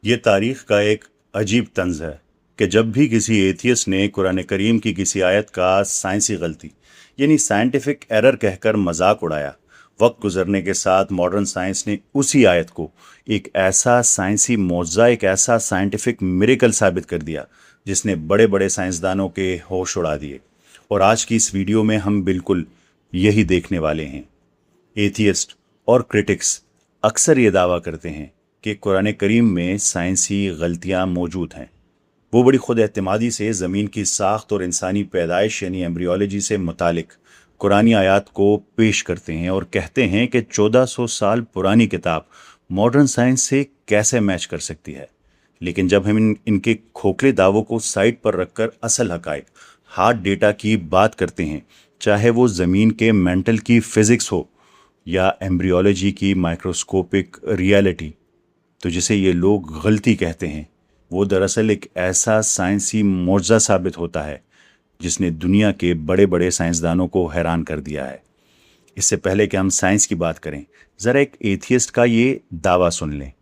ये तारीख का एक अजीब तंज है कि जब भी किसी एथियस्ट ने कुरान करीम की किसी आयत का साइंसी गलती यानी साइंटिफिक एरर कहकर मजाक उड़ाया, वक्त गुजरने के साथ मॉडर्न साइंस ने उसी आयत को एक ऐसा साइंसी मौजज़ा, एक ऐसा साइंटिफिक मिरेकल साबित कर दिया जिसने बड़े बड़े साइंसदानों के होश उड़ा दिए। और आज की इस वीडियो में हम बिल्कुल यही देखने वाले हैं। एथियस्ट और क्रिटिक्स अक्सर ये दावा करते हैं कि कुरान करीम में साइंसी गलतियां मौजूद हैं। वो बड़ी खुद एतमादी से ज़मीन की साख्त और इंसानी पैदाइश यानी एम्ब्रियोलॉजी से मुतालिक कुरानी आयात को पेश करते हैं और कहते हैं कि 1400 साल पुरानी किताब मॉडर्न साइंस से कैसे मैच कर सकती है। लेकिन जब हम इनके खोखले दावों को साइड पर रखकर असल हकायक, हार्ड डेटा की बात करते हैं, चाहे वो ज़मीन के मेंटल की फिज़िक्स हो या एम्ब्रियोलॉजी की माइक्रोस्कोपिक रियलिटी, तो जिसे ये लोग गलती कहते हैं वो दरअसल एक ऐसा साइंसी मोर्जा साबित होता है जिसने दुनिया के बड़े बड़े साइंसदानों को हैरान कर दिया है। इससे पहले कि हम साइंस की बात करें, ज़रा एक एथियस्ट का ये दावा सुन लें।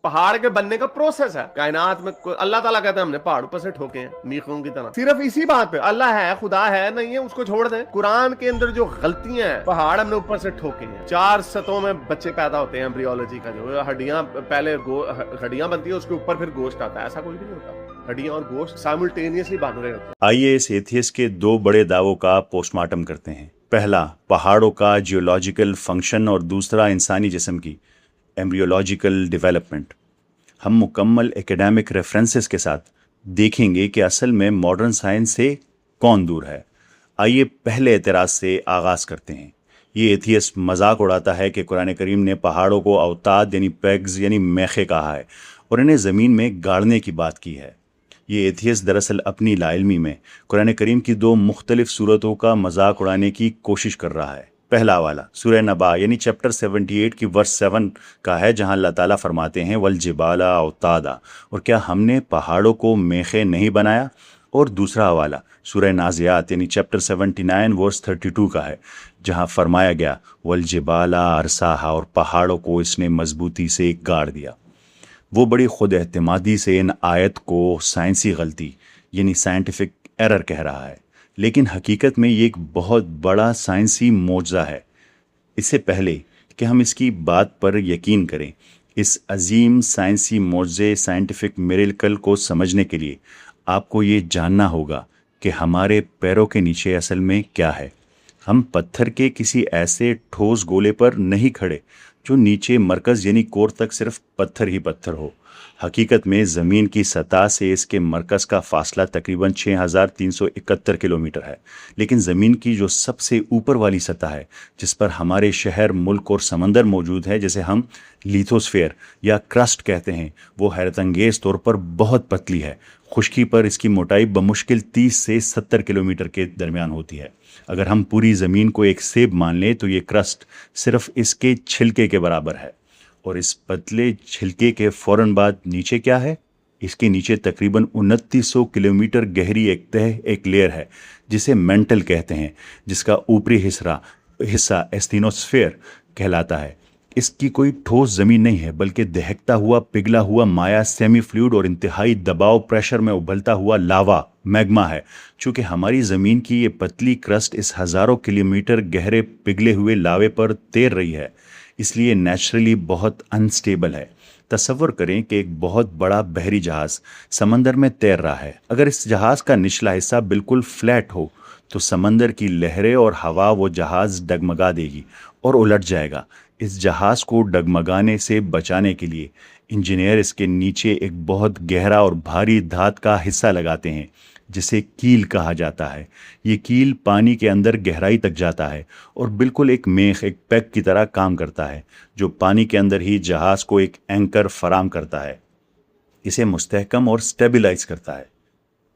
पहाड़ के बनने का प्रोसेस है कायनात में। अल्लाह ताला कहते हैं हमने पहाड़ ऊपर से ठोके हैं मीखों की तरह। सिर्फ इसी बात पे अल्लाह है, खुदा है, नहीं है, उसको छोड़ दें। कुरान के अंदर जो गलतियां हैं, पहाड़ हमने ऊपर से ठोके हैं। 4 सतहों में बच्चे पैदा होते हैं एम्ब्रियोलॉजी का, जो हड्डियां पहले हड्डियां बनती है, उसके ऊपर फिर गोश्त आता है। ऐसा कोई भी नहीं होता, हड्डियां और गोश्त साइमल्टेनियसली बन रहे होते हैं। आइए इस एथियस्ट के 2 बड़े दावों का पोस्टमार्टम करते हैं। पहला, पहाड़ों का जियोलॉजिकल फंक्शन, और दूसरा, इंसानी जिस्म की एम्ब्रियोलॉजिकल डेवलपमेंट। हम मुकम्मल एकेडमिक रेफरेंसेस के साथ देखेंगे कि असल में मॉडर्न साइंस से कौन दूर है। आइए पहले एतराज़ से आगाज़ करते हैं। ये एथियस्ट मजाक उड़ाता है कि कुरान करीम ने पहाड़ों को अवताद यानी पेग्स यानी मेखे कहा है और इन्हें ज़मीन में गाड़ने की बात की है। ये एथियस्ट दरअसल अपनी लाइल्मी में कुरान करीम की 2 मुख्तलिफ सूरतों का मजाक उड़ाने की कोशिश कर रहा है। पहला वाला सूरह नबा यानी चैप्टर 78 की वर्स 7 का है, जहां अल्लाह ताला फरमाते हैं वल जिबाला अवतादा, और क्या हमने पहाड़ों को मेखे नहीं बनाया। और दूसरा हवाला सूरह नाज़ियात यानी चैप्टर 79 वर्स 32 का है, जहां फरमाया गया वल जिबाला अरसाहा, और पहाड़ों को इसने मजबूती से गाड़ दिया। वो बड़ी खुद एतमादी से इन आयत को साइंसी गलती यानी साइंटिफिक एरर कह रहा है, लेकिन हकीकत में ये एक बहुत बड़ा साइंसी मोज़ा है। इससे पहले कि हम इसकी बात पर यकीन करें, इस अजीम साइंसी मोज़े, साइंटिफिक मिरेकल को समझने के लिए आपको ये जानना होगा कि हमारे पैरों के नीचे असल में क्या है। हम पत्थर के किसी ऐसे ठोस गोले पर नहीं खड़े जो नीचे मरकज़ यानी कोर तक सिर्फ पत्थर ही पत्थर हो। हकीकत में ज़मीन की सतह से इसके मरकज़ का फासला तकरीबन 6371 किलोमीटर है, लेकिन ज़मीन की जो सबसे ऊपर वाली सतह है, जिस पर हमारे शहर, मुल्क और समंदर मौजूद है, जिसे हम लिथोस्फेयर या क्रस्ट कहते हैं, वो हैरतअंगेज़ तौर पर बहुत पतली है। खुश्की पर इसकी मोटाई बमुश्किल 30 से 70 किलोमीटर के दरमियान होती है। अगर हम पूरी ज़मीन को एक सेब मान लें तो ये क्रस्ट सिर्फ इसके छिलके के बराबर है। और इस पतले छिलके के फ़ौरन बाद नीचे क्या है? इसके नीचे तकरीबन 2900 किलोमीटर गहरी एक तह, एक लेयर है, जिसे मेंटल कहते हैं, जिसका ऊपरी हिस्सा एस्थेनोस्फेयर कहलाता है। इसकी कोई ठोस ज़मीन नहीं है, बल्कि दहकता हुआ, पिघला हुआ माया, सेमी फ्लूइड और इंतहाई दबाव प्रेशर में उबलता हुआ लावा, मैग्मा है। चूँकि हमारी ज़मीन की ये पतली क्रस्ट इस हज़ारों किलोमीटर गहरे पिघले हुए लावे पर तैर रही है, इसलिए नेचुरली बहुत अनस्टेबल है। तसव्वुर करें कि एक बहुत बड़ा बहरी जहाज़ समंदर में तैर रहा है। अगर इस जहाज़ का निचला हिस्सा बिल्कुल फ्लैट हो तो समंदर की लहरें और हवा वो जहाज़ डगमगा देगी और उलट जाएगा। इस जहाज़ को डगमगाने से बचाने के लिए इंजीनियर इसके नीचे एक बहुत गहरा और भारी धात का हिस्सा लगाते हैं, जिसे कील कहा जाता है। ये कील पानी के अंदर गहराई तक जाता है और बिल्कुल एक मेख, एक पैक की तरह काम करता है, जो पानी के अंदर ही जहाज़ को एक एंकर फराम करता है, इसे मुस्तहकम और स्टेबलाइज करता है।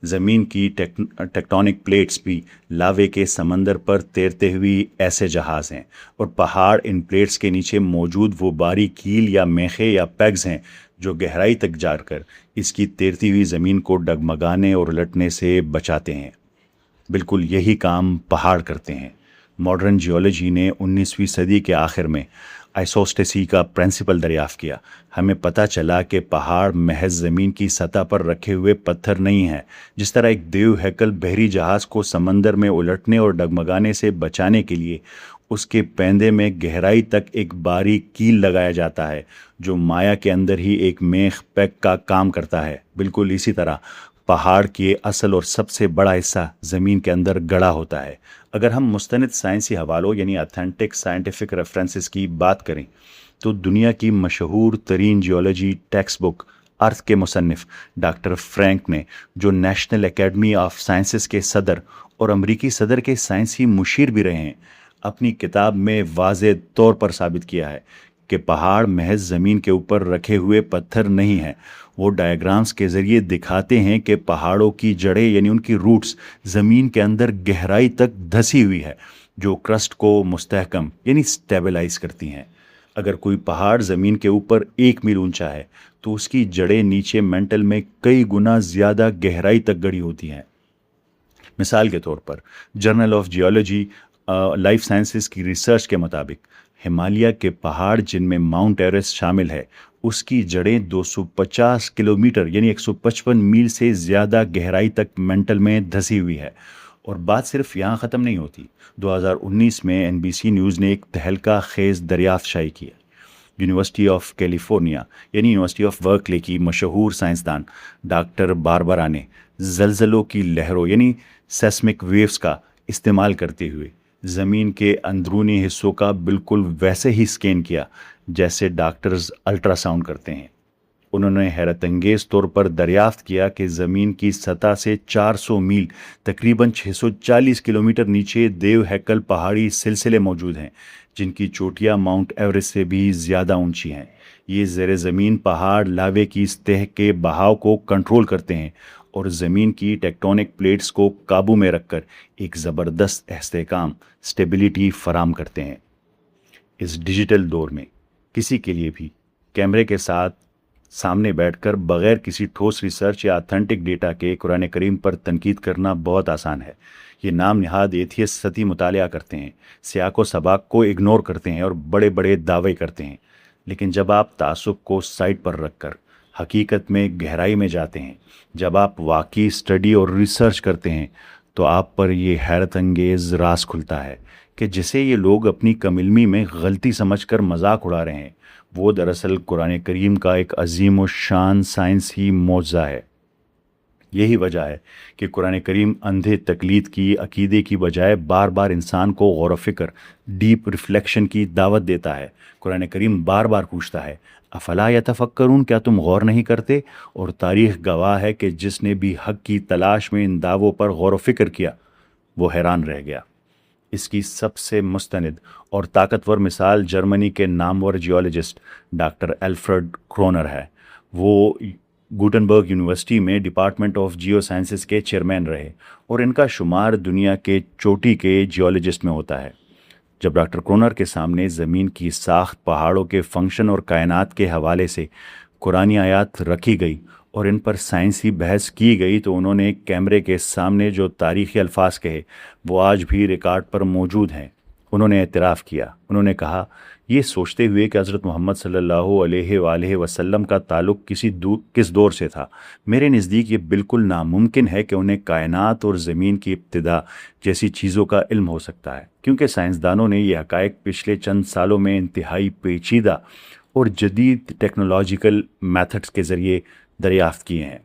ज़मीन की टेक्टोनिक प्लेट्स भी लावे के समंदर पर तैरते हुए ऐसे जहाज़ हैं, और पहाड़ इन प्लेट्स के नीचे मौजूद वो बारीक कील या मेखे या पैग्स हैं जो गहराई तक जाकर इसकी तैरती हुई ज़मीन को डगमगाने और उलटने से बचाते हैं। बिल्कुल यही काम पहाड़ करते हैं। मॉडर्न जियोलॉजी ने 19वीं सदी के आखिर में आइसोस्टेसी का प्रिंसिपल दरियाफ्त किया, हमें पता चला कि पहाड़ महज ज़मीन की सतह पर रखे हुए पत्थर नहीं हैं। जिस तरह एक देव हैकल बहरी जहाज़ को समंदर में उलटने और डगमगाने से बचाने के लिए उसके पैंदे में गहराई तक एक बारीक कील लगाया जाता है, जो माया के अंदर ही एक मेख पैक का काम करता है, बिल्कुल इसी तरह पहाड़ के असल और सबसे बड़ा हिस्सा ज़मीन के अंदर गड़ा होता है। अगर हम मुस्तनिद साइंसी हवालों यानी ऑथेंटिक साइंटिफिक रेफरेंसेस की बात करें तो दुनिया की मशहूर तरीन जियोलॉजी टेक्स्ट बुक अर्थ के मुसन्निफ डॉक्टर फ्रैंक ने, जो नेशनल एकेडमी ऑफ साइंसेस के सदर और अमरीकी सदर के साइंसी मुशीर भी रहे हैं, अपनी किताब में वाज़े तौर पर साबित किया है कि पहाड़ महज ज़मीन के ऊपर रखे हुए पत्थर नहीं हैं। वो डायग्राम्स के ज़रिए दिखाते हैं कि पहाड़ों की जड़ें यानी उनकी रूट्स ज़मीन के अंदर गहराई तक धसी हुई है, जो क्रस्ट को मुस्तहकम यानी स्टेबलाइज करती हैं। अगर कोई पहाड़ ज़मीन के ऊपर 1 मील ऊंचा है तो उसकी जड़ें नीचे मेंटल में कई गुना ज़्यादा गहराई तक गड़ी होती हैं। मिसाल के तौर पर journal of geology life sciences की रिसर्च के मुताबिक हिमालय के पहाड़ जिनमें माउंट एवरेस्ट शामिल है, उसकी जड़ें 250 किलोमीटर यानी 155 मील से ज़्यादा गहराई तक मेंटल में धसी हुई है। और बात सिर्फ यहाँ ख़त्म नहीं होती। 2019 में एनबीसी न्यूज़ ने एक तहलका खेज़ दरियाफ्त शायी किया। यूनिवर्सिटी ऑफ कैलिफोर्निया यानी यूनिवर्सिटी ऑफ बर्कले की मशहूर साइंसदान डॉक्टर बारबरा ने ज़लज़लों की लहरों यानी सेस्मिक वेव्स का इस्तेमाल करते हुए ज़मीन के अंदरूनी हिस्सों का बिल्कुल वैसे ही स्कैन किया जैसे डॉक्टर्स अल्ट्रासाउंड करते हैं। उन्होंने हैरत अंगेज़ तौर पर दरियाफ्त किया कि ज़मीन की सतह से 400 मील तकरीबन 640 किलोमीटर नीचे देव हैकल पहाड़ी सिलसिले मौजूद हैं, जिनकी चोटियाँ माउंट एवरेस्ट से भी ज़्यादा ऊंची हैं। ये ज़ेर ज़मीन पहाड़ लावे की सतह के बहाव को कंट्रोल करते हैं और ज़मीन की टेक्टोनिक प्लेट्स को काबू में रखकर एक ज़बरदस्त इस्तेहकाम स्टेबिलिटी फराम करते हैं। इस डिजिटल दौर में किसी के लिए भी कैमरे के साथ सामने बैठकर बग़ैर किसी ठोस रिसर्च या ऑथेंटिक डेटा के कुरान करीम पर तनकीद करना बहुत आसान है। ये नाम निहाद एथियस्ट सती मुतालिया करते हैं, सियाको सबाक को इग्नोर करते हैं और बड़े बड़े दावे करते हैं। लेकिन जब आप तासुब को साइड पर रखकर हकीकत में गहराई में जाते हैं, जब आप वाकई स्टडी और रिसर्च करते हैं, तो आप पर ये हैरत अंगेज़ राज खुलता है कि जिसे ये लोग अपनी कमिलमी में गलती समझकर मजाक उड़ा रहे हैं, वो दरअसल कुरान करीम का एक अजीम व शान साइंस ही मौजज़ा है। यही वजह है कि कुरान करीम अंधे तकलीद की अकीदे की बजाय बार बार इंसान को गौर व फिक्र डीप रिफ्लेक्शन की दावत देता है। कुरान करीम बार बार पूछता है, अफला यतफक्करून, क्या तुम गौर नहीं करते? और तारीख़ गवाह है कि जिसने भी हक़ की तलाश में इन दावों पर गौर व फिक्र किया वो हैरान रह गया। इसकी सबसे मुस्तनिद और ताकतवर मिसाल जर्मनी के नामवर जियोलॉजिस्ट डॉक्टर एल्फ्रेड क्रोनर है। वो गुटनबर्ग यूनिवर्सिटी में डिपार्टमेंट ऑफ जियो साइंसेस के चेयरमैन रहे और इनका शुमार दुनिया के चोटी के जियोलॉजिस्ट में होता है। जब डॉक्टर क्रोनर के सामने ज़मीन की साख्त, पहाड़ों के फंक्शन और कायनात के हवाले से कुरानी आयात रखी गई और इन पर साइंसी बहस की गई, तो उन्होंने कैमरे के सामने जो तारीख़ी अल्फाज कहे वो आज भी रिकॉर्ड पर मौजूद हैं। उन्होंने एतराफ़ किया, उन्होंने कहा, ये सोचते हुए कि हज़रत मोहम्मद सल्लल्लाहु अलैहि वसल्लम का ताल्लुक़ किस दौर से था, मेरे नज़दीक ये बिल्कुल नामुमकिन है कि उन्हें कायनात और ज़मीन की इब्तिदा जैसी चीज़ों का इल्म हो सकता है, क्योंकि साइंसदानों ने ये हक़ाइक़ पिछले चंद सालों में इंतहाई पेचीदा और जदीद टेक्नोलॉजिकल मेथड्स के ज़रिए दरियाफ़्त किए हैं।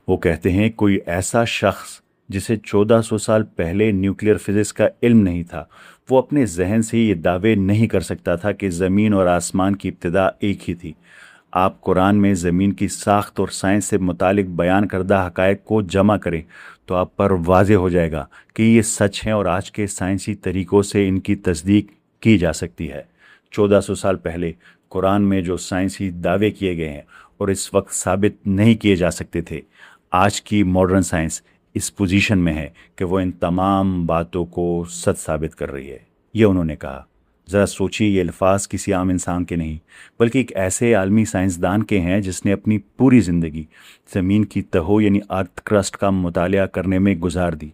वो कहते हैं, कोई ऐसा शख्स जिसे 1400 साल पहले न्यूक्लियर फिज़िक्स का इल्म नहीं था, वो अपने जहन से ये दावे नहीं कर सकता था कि ज़मीन और आसमान की इब्तिदा एक ही थी। आप कुरान में ज़मीन की साख्त और साइंस से मुतालिक बयान करदा हक़ाइक़ को जमा करें तो आप पर वाज़े हो जाएगा कि ये सच हैं और आज के साइंसी तरीक़ों से इनकी तस्दीक की जा सकती है। 1400 साल पहले कुरान में जो साइंसी दावे किए गए हैं और इस वक्त साबित नहीं किए जा सकते थे, आज की मॉडर्न साइंस इस पोजीशन में है कि वो इन तमाम बातों को सच साबित कर रही है। ये उन्होंने कहा। ज़रा सोचिए, ये अल्फाज किसी आम इंसान के नहीं बल्कि एक ऐसे आलमी साइंसदान के हैं जिसने अपनी पूरी ज़िंदगी ज़मीन की तहों यानी अर्थ क्रस्ट का मुतालिया करने में गुजार दी।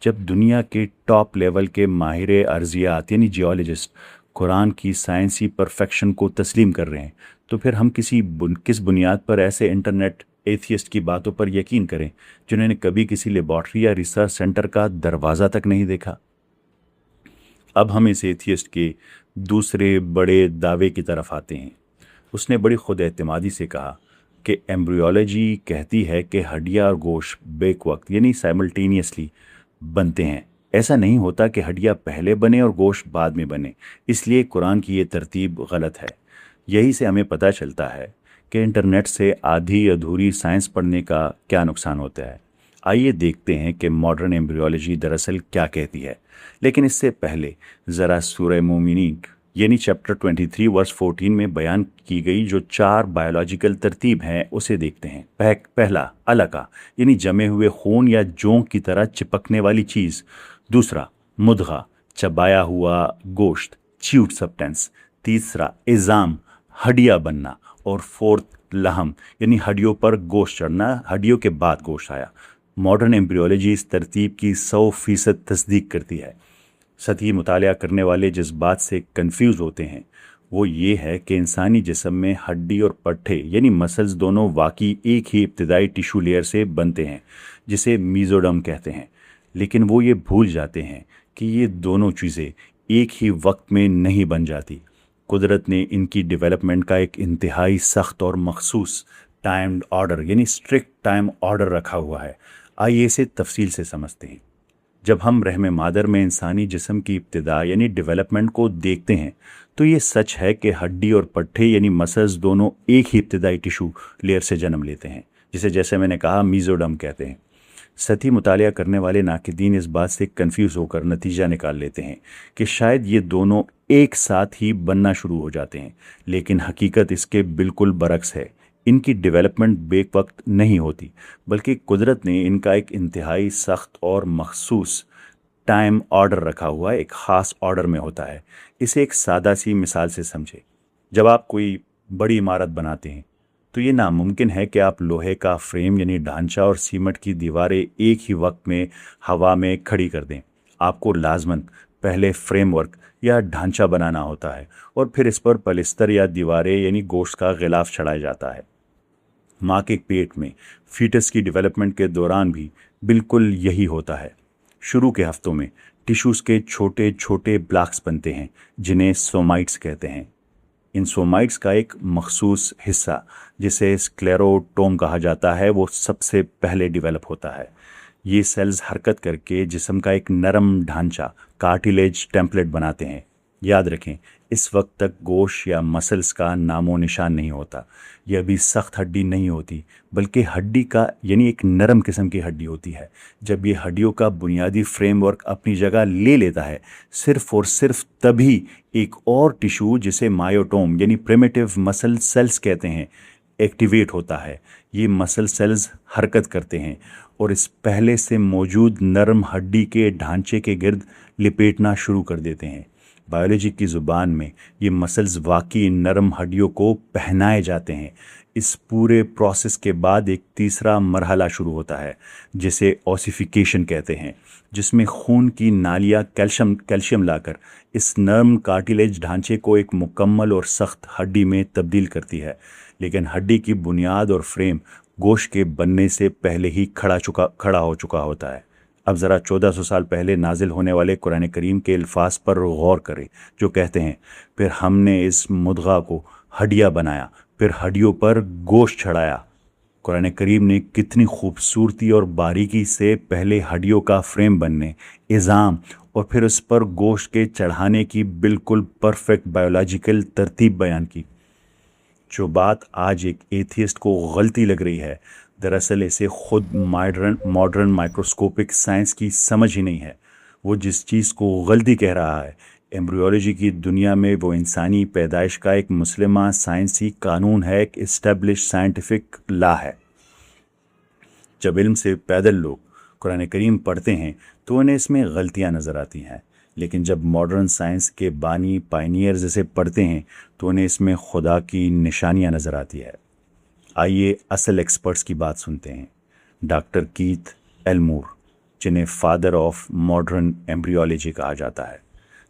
जब दुनिया के टॉप लेवल के माहिर अर्जियात यानी जियोलॉजिस्ट قرآن کی سائنسی پرفیکشن کو تسلیم کر رہے ہیں، تو پھر ہم کس بنیاد پر ایسے انٹرنیٹ ایتھیسٹ کی باتوں پر یقین کریں جنہوں نے کبھی کسی لیبارٹری یا ریسرچ سینٹر کا دروازہ تک نہیں دیکھا؟ اب ہم اس ایتھیسٹ کے دوسرے بڑے دعوے کی طرف آتے ہیں۔ اس نے بڑی خود اعتمادی سے کہا کہ ایمبریولوجی کہتی ہے کہ ہڈیاں اور گوشت بیک وقت یعنی سائملٹینیسلی بنتے ہیں۔ ایسا نہیں ہوتا کہ ہڈیاں پہلے بنے اور گوشت بعد میں بنے، اس لیے قرآن کی یہ ترتیب غلط ہے۔ یہی سے ہمیں پتہ چلتا ہے کہ انٹرنیٹ سے آدھی ادھوری سائنس پڑھنے کا کیا نقصان ہوتا ہے۔ آئیے دیکھتے ہیں کہ ماڈرن ایمبریولوجی دراصل کیا کہتی ہے، لیکن اس سے پہلے ذرا سورہ مومنین یعنی چیپٹر 23 ورس 14 میں بیان کی گئی جو 4 بایولوجیکل ترتیب ہیں اسے دیکھتے ہیں۔ پہلا علقہ یعنی جمے ہوئے خون یا جونک کی طرح چپکنے والی چیز، دوسرا مدغہ چبایا ہوا گوشت چیوٹ سبسٹینس، تیسرا عظام ہڈیاں بننا، اور فورتھ لحم یعنی ہڈیوں پر گوشت چڑھنا، ہڈیوں کے بعد گوشت آیا۔ ماڈرن ایمبریولوجی اس ترتیب کی 100% تصدیق کرتی ہے۔ سطحی مطالعہ کرنے والے جس بات سے کنفیوز ہوتے ہیں وہ یہ ہے کہ انسانی جسم میں ہڈی اور پٹھے یعنی مسلز دونوں واقعی ایک ہی ابتدائی ٹیشو لیئر سے بنتے ہیں جسے میزوڈرم کہتے ہیں، لیکن وہ یہ بھول جاتے ہیں کہ یہ دونوں چیزیں ایک ہی وقت میں نہیں بن جاتی۔ قدرت نے ان کی ڈیولپمنٹ کا ایک انتہائی سخت اور مخصوص ٹائمڈ آرڈر یعنی اسٹرکٹ ٹائم آرڈر رکھا ہوا ہے۔ آئیے اسے تفصیل سے سمجھتے ہیں۔ جب ہم رحم مادر میں انسانی جسم کی ابتدا یعنی ڈیولپمنٹ کو دیکھتے ہیں تو یہ سچ ہے کہ ہڈی اور پٹھے یعنی مسلز دونوں ایک ہی ابتدائی ٹیشو لیئر سے جنم لیتے ہیں، جیسے میں نے کہا میزوڈرم کہتے ہیں۔ سطحی مطالعہ کرنے والے ناقدین اس بات سے کنفیوز ہو کر نتیجہ نکال لیتے ہیں کہ شاید یہ دونوں ایک ساتھ ہی بننا شروع ہو جاتے ہیں، لیکن حقیقت اس کے بالکل برعکس ہے۔ ان کی ڈیولپمنٹ بیک وقت نہیں ہوتی، بلکہ قدرت نے ان کا ایک انتہائی سخت اور مخصوص ٹائم آرڈر رکھا ہوا ہے، ایک خاص آرڈر میں ہوتا ہے۔ اسے ایک سادہ سی مثال سے سمجھے۔ جب آپ کوئی بڑی عمارت بناتے ہیں تو یہ ناممکن ہے کہ آپ لوہے کا فریم یعنی ڈھانچہ اور سیمنٹ کی دیواریں ایک ہی وقت میں ہوا میں کھڑی کر دیں۔ آپ کو لازماً پہلے فریم ورک یا ڈھانچہ بنانا ہوتا ہے اور پھر اس پر پلستر یا دیواریں یعنی گوشت کا غلاف چڑھایا جاتا ہے۔ ماں کے پیٹ میں فیٹس کی ڈیولپمنٹ کے دوران بھی بالکل یہی ہوتا ہے۔ شروع کے ہفتوں میں ٹیشوز کے چھوٹے چھوٹے بلاکس بنتے ہیں جنہیں سومائٹس کہتے ہیں۔ ان سومائٹس کا ایک مخصوص حصہ جسے اسکلیروٹوم کہا جاتا ہے وہ سب سے پہلے ڈیولپ ہوتا ہے۔ یہ سیلز حرکت کر کے جسم کا ایک نرم ڈھانچہ کارٹیلیج ٹیمپلیٹ بناتے ہیں۔ یاد رکھیں اس وقت تک گوشت یا مسلز کا نام و نشان نہیں ہوتا، یہ ابھی سخت ہڈی نہیں ہوتی بلکہ ہڈی کا یعنی ایک نرم قسم کی ہڈی ہوتی ہے۔ جب یہ ہڈیوں کا بنیادی فریم ورک اپنی جگہ لے لیتا ہے صرف اور صرف تبھی ایک اور ٹیشو جسے مایوٹوم یعنی پریمیٹیو مسل سیلز کہتے ہیں ایکٹیویٹ ہوتا ہے۔ یہ مسل سیلز حرکت کرتے ہیں اور اس پہلے سے موجود نرم ہڈی کے ڈھانچے کے گرد لپیٹنا شروع کر دیتے ہیں۔ بایولوجی کی زبان میں یہ مسلز واقعی نرم ہڈیوں کو پہنائے جاتے ہیں۔ اس پورے پروسیس کے بعد ایک تیسرا مرحلہ شروع ہوتا ہے جسے اوسیفیکیشن کہتے ہیں، جس میں خون کی نالیاں کیلشیم لا کر اس نرم کارٹیلیج ڈھانچے کو ایک مکمل اور سخت ہڈی میں تبدیل کرتی ہے۔ لیکن ہڈی کی بنیاد اور فریم گوشت کے بننے سے پہلے ہی کھڑا ہو چکا ہوتا ہے۔ اب ذرا 1400 سال پہلے نازل ہونے والے قرآن کریم کے الفاظ پر غور کریں جو کہتے ہیں پھر ہم نے اس مدغہ کو ہڈیاں بنایا، پھر ہڈیوں پر گوشت چڑھایا۔ قرآن کریم نے کتنی خوبصورتی اور باریکی سے پہلے ہڈیوں کا فریم بننے، عظام اور پھر اس پر گوشت کے چڑھانے کی بالکل پرفیکٹ بایولوجیکل ترتیب بیان کی۔ جو بات آج ایک ایتھیسٹ کو غلطی لگ رہی ہے دراصل اسے خود ماڈرن مائکروسکوپک سائنس کی سمجھ ہی نہیں ہے۔ وہ جس چیز کو غلطی کہہ رہا ہے ایمبریولوجی کی دنیا میں وہ انسانی پیدائش کا ایک مسلمہ سائنسی قانون ہے، ایک اسٹیبلش سائنٹیفک لا ہے۔ جب علم سے پیدل لوگ قرآن کریم پڑھتے ہیں تو انہیں اس میں غلطیاں نظر آتی ہیں، لیکن جب ماڈرن سائنس کے بانی پائنیئرز اسے پڑھتے ہیں تو انہیں اس میں خدا کی نشانیاں نظر آتی ہے۔ آئیے اصل ایکسپرٹس کی بات سنتے ہیں۔ ڈاکٹر کیتھ ایلمور، جنہیں فادر آف ماڈرن ایمبریولوجی کہا جاتا ہے۔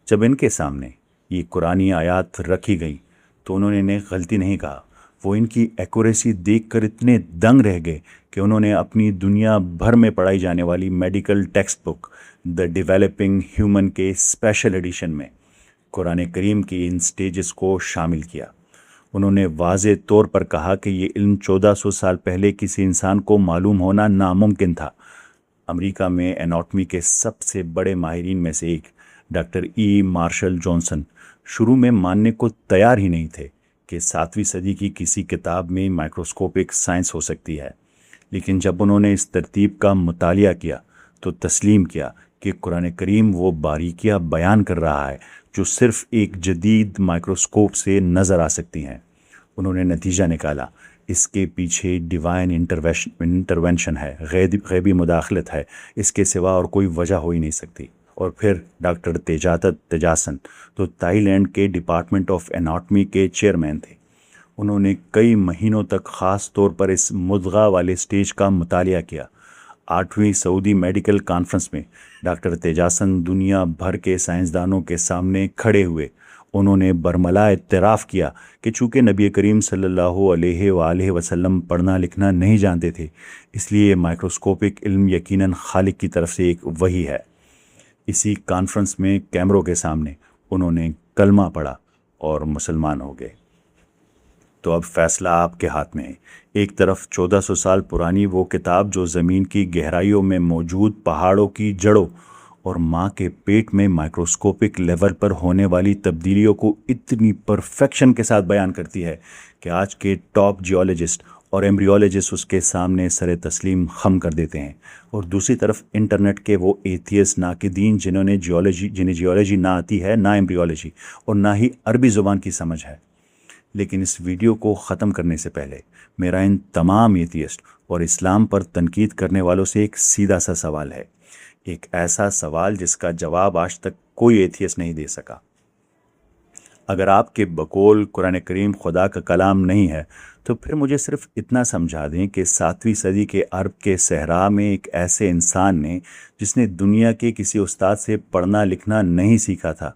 جب ان کے سامنے یہ قرآنی آیات رکھی گئیں تو انہوں نے غلطی نہیں کہا، وہ ان کی ایکوریسی دیکھ کر اتنے دنگ رہ گئے کہ انہوں نے اپنی دنیا بھر میں پڑھائی جانے والی medical text book the developing human کے اسپیشل ایڈیشن میں قرآن کریم کی ان سٹیجز کو شامل کیا۔ انہوں نے واضح طور پر کہا کہ یہ علم 1400 سال پہلے کسی انسان کو معلوم ہونا ناممکن تھا۔ امریکہ میں اناٹمی کے سب سے بڑے ماہرین میں سے ایک ڈاکٹر ای مارشل جانسن شروع میں ماننے کو تیار ہی نہیں تھے کہ 7ویں صدی کی کسی کتاب میں مائکروسکوپک سائنس ہو سکتی ہے، لیکن جب انہوں نے اس ترتیب کا مطالعہ کیا تو تسلیم کیا کہ قرآن کریم وہ باریکیاں بیان کر رہا ہے جو صرف ایک جدید مائکروسکوپ سے نظر آ سکتی ہیں۔ انہوں نے نتیجہ نکالا، اس کے پیچھے ڈیوائن انٹرونشن ہے، غیبی مداخلت ہے، اس کے سوا اور کوئی وجہ ہو ہی نہیں سکتی۔ اور پھر ڈاکٹر تیجاسن تو تائی لینڈ کے ڈپارٹمنٹ آف اناٹمی کے چیئرمین تھے۔ انہوں نے کئی مہینوں تک خاص طور پر اس مدغہ والے سٹیج کا مطالعہ کیا۔ 8ویں سعودی میڈیکل کانفرنس میں ڈاکٹر تیجاسن دنیا بھر کے سائنسدانوں کے سامنے کھڑے ہوئے۔ انہوں نے برملا اعتراف کیا کہ چونکہ نبی کریم صلی اللہ علیہ وآلہ وسلم پڑھنا لکھنا نہیں جانتے تھے، اس لیے مائکروسکوپک علم یقیناً خالق کی طرف سے ایک وحی ہے۔ اسی کانفرنس میں کیمروں کے سامنے انہوں نے کلمہ پڑھا اور مسلمان ہو گئے۔ تو اب فیصلہ آپ کے ہاتھ میں ہے۔ ایک طرف 1400 سال پرانی وہ کتاب جو زمین کی گہرائیوں میں موجود پہاڑوں کی جڑوں اور ماں کے پیٹ میں مائکروسکوپک لیول پر ہونے والی تبدیلیوں کو اتنی پرفیکشن کے ساتھ بیان کرتی ہے کہ آج کے ٹاپ جیولوجسٹ اور ایمبریولوجسٹ اس کے سامنے سر تسلیم خم کر دیتے ہیں، اور دوسری طرف انٹرنیٹ کے وہ ایتھیسٹ ناقدین جنہیں جیولوجی نہ آتی ہے، نہ ایمبریولوجی، اور نہ ہی عربی زبان کی سمجھ ہے۔ لیکن اس ویڈیو کو ختم کرنے سے پہلے میرا ان تمام ایتھیسٹ اور اسلام پر تنقید کرنے والوں سے ایک سیدھا سا سوال ہے، ایک ایسا سوال جس کا جواب آج تک کوئی ایتھیسٹ نہیں دے سکا۔ اگر آپ کے بقول قرآن کریم خدا کا کلام نہیں ہے تو پھر مجھے صرف اتنا سمجھا دیں کہ 7ویں صدی کے عرب کے صحرا میں ایک ایسے انسان نے جس نے دنیا کے کسی استاد سے پڑھنا لکھنا نہیں سیکھا تھا،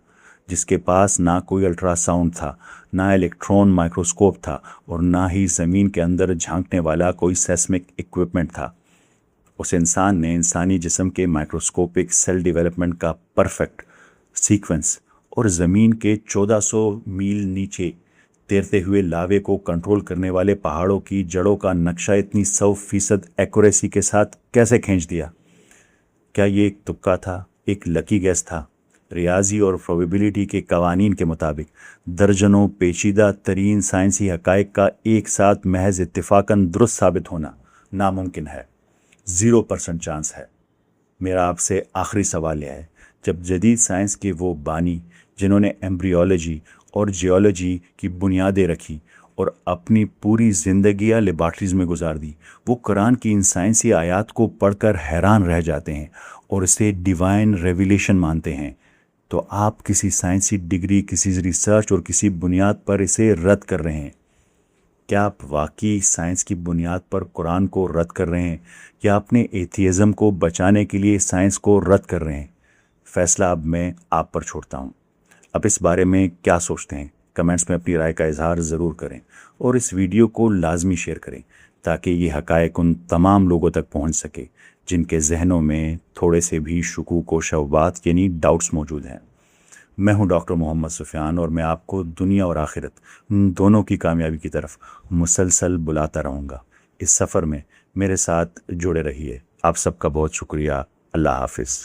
جس کے پاس نہ کوئی الٹرا ساؤنڈ تھا، نہ الیکٹرون مائکروسکوپ تھا، اور نہ ہی زمین کے اندر جھانکنے والا کوئی سیسمک ایکوپمنٹ تھا، اس انسان نے انسانی جسم کے مائکروسکوپک سیل ڈیولپمنٹ کا پرفیکٹ سیکوینس اور زمین کے 1400 میل نیچے تیرتے ہوئے لاوے کو کنٹرول کرنے والے پہاڑوں کی جڑوں کا نقشہ اتنی 100% ایکوریسی کے ساتھ کیسے کھینچ دیا؟ کیا یہ ایک تکا تھا، ایک لکی گیس تھا؟ ریاضی اور پروبیبلٹی کے قوانین کے مطابق درجنوں پیچیدہ ترین سائنسی حقائق کا ایک ساتھ محض اتفاقاً درست ثابت ہونا ناممکن ہے، 0% چانس ہے۔ میرا آپ سے آخری سوال یہ ہے، جب جدید سائنس کے وہ بانی جنہوں نے ایمبریولوجی اور جیولوجی کی بنیادیں رکھی اور اپنی پوری زندگیاں لیبارٹریز میں گزار دی، وہ قرآن کی ان سائنسی آیات کو پڑھ کر حیران رہ جاتے ہیں اور اسے ڈیوائن ریویلیشن مانتے ہیں، تو آپ کسی سائنسی ڈگری، کسی ریسرچ اور کسی بنیاد پر اسے رد کر رہے ہیں؟ کیا آپ واقعی سائنس کی بنیاد پر قرآن کو رد کر رہے ہیں، یا اپنے ایتھیزم کو بچانے کے لیے سائنس کو رد کر رہے ہیں؟ فیصلہ اب میں آپ پر چھوڑتا ہوں۔ اب اس بارے میں کیا سوچتے ہیں؟ کمنٹس میں اپنی رائے کا اظہار ضرور کریں، اور اس ویڈیو کو لازمی شیئر کریں تاکہ یہ حقائق ان تمام لوگوں تک پہنچ سکے جن کے ذہنوں میں تھوڑے سے بھی شکوک و شبہات یعنی ڈاؤٹس موجود ہیں۔ میں ہوں ڈاکٹر محمد سفیان، اور میں آپ کو دنیا اور آخرت دونوں کی کامیابی کی طرف مسلسل بلاتا رہوں گا۔ اس سفر میں میرے ساتھ جڑے رہیے۔ آپ سب کا بہت شکریہ۔ اللہ حافظ۔